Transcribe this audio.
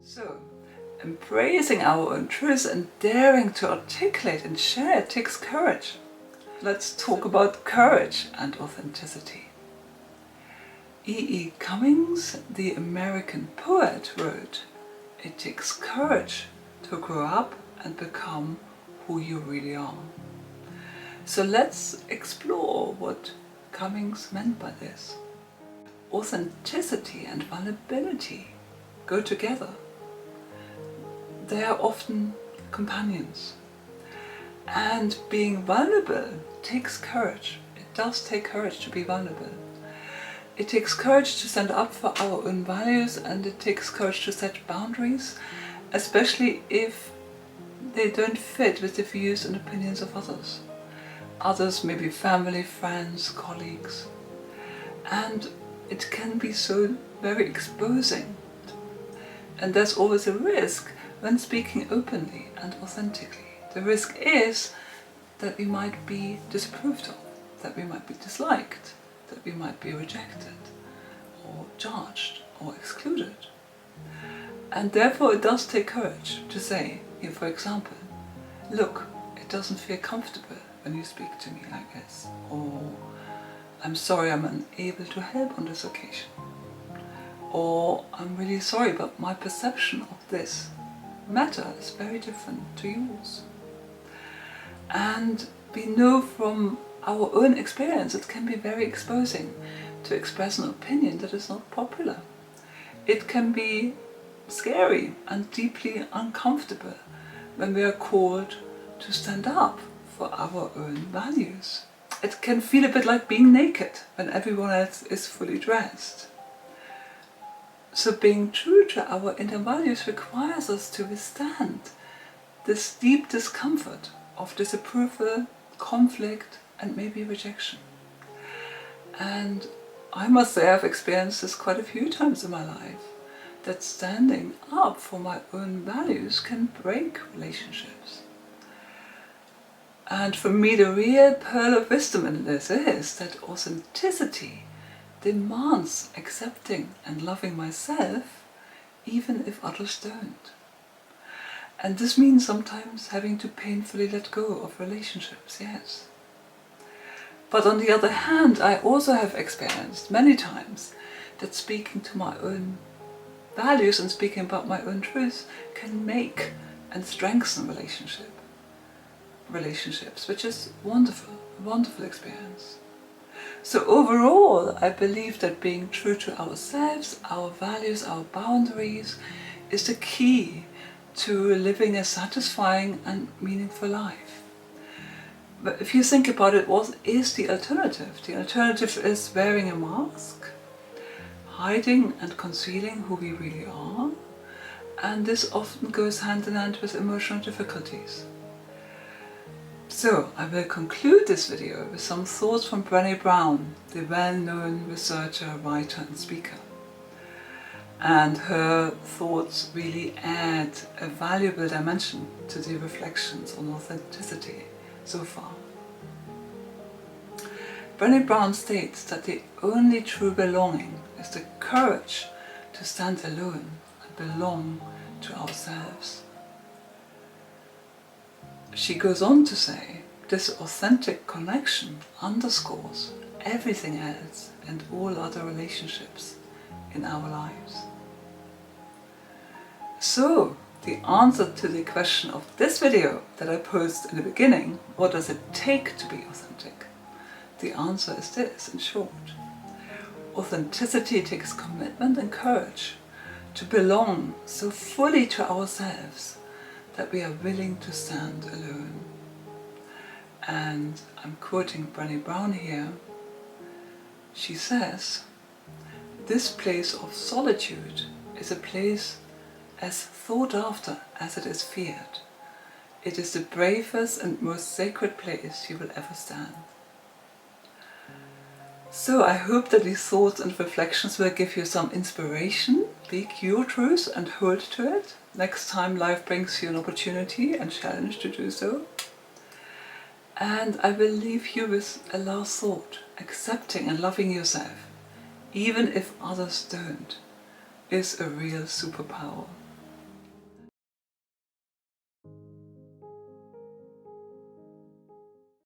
So, embracing our own truth and daring to articulate and share it takes courage. Let's talk about courage and authenticity. E. Cummings, the American poet, wrote, "It takes courage to grow up and become who you really are." So let's explore what Cummings meant by this. Authenticity and vulnerability go together. They are often companions. And being vulnerable takes courage. It does take courage to be vulnerable. It takes courage to stand up for our own values, and it takes courage to set boundaries, especially if they don't fit with the views and opinions of others. Others may be family, friends, colleagues. And it can be so very exposing. And there's always a risk when speaking openly and authentically. The risk is that we might be disapproved of, that we might be disliked, that we might be rejected, or judged, or excluded. And therefore it does take courage to say, here for example, look, it doesn't feel comfortable when you speak to me like this, or I'm sorry I'm unable to help on this occasion, or I'm really sorry but my perception of this matter is very different to yours. And we know from our own experience it can be very exposing to express an opinion that is not popular. It can be scary and deeply uncomfortable when we are called to stand up for our own values. It can feel a bit like being naked when everyone else is fully dressed. So being true to our inner values requires us to withstand this deep discomfort of disapproval, conflict, and maybe rejection. And I must say I've experienced this quite a few times in my life, that standing up for my own values can break relationships. And for me the real pearl of wisdom in this is that authenticity demands accepting and loving myself even if others don't. And this means sometimes having to painfully let go of relationships, yes. But on the other hand, I also have experienced many times that speaking to my own values and speaking about my own truth can make and strengthen relationships, which is wonderful, a wonderful experience. So overall, I believe that being true to ourselves, our values, our boundaries is the key to living a satisfying and meaningful life. But if you think about it, what is the alternative? The alternative is wearing a mask, hiding and concealing who we really are, and this often goes hand in hand with emotional difficulties. So I will conclude this video with some thoughts from Brené Brown, the well-known researcher, writer and speaker. And her thoughts really add a valuable dimension to the reflections on authenticity so far. Brené Brown states that the only true belonging is the courage to stand alone and belong to ourselves. She goes on to say, this authentic connection underscores everything else and all other relationships in our lives. So, the answer to the question of this video that I posed in the beginning, what does it take to be authentic? The answer is this, in short. Authenticity takes commitment and courage to belong so fully to ourselves that we are willing to stand alone. And I'm quoting Brené Brown here. She says, this place of solitude is a place as sought after as it is feared. It is the bravest and most sacred place you will ever stand. So I hope that these thoughts and reflections will give you some inspiration. Speak your truth and hold to it. Next time life brings you an opportunity and challenge to do so. And I will leave you with a last thought. Accepting and loving yourself, even if others don't, is a real superpower.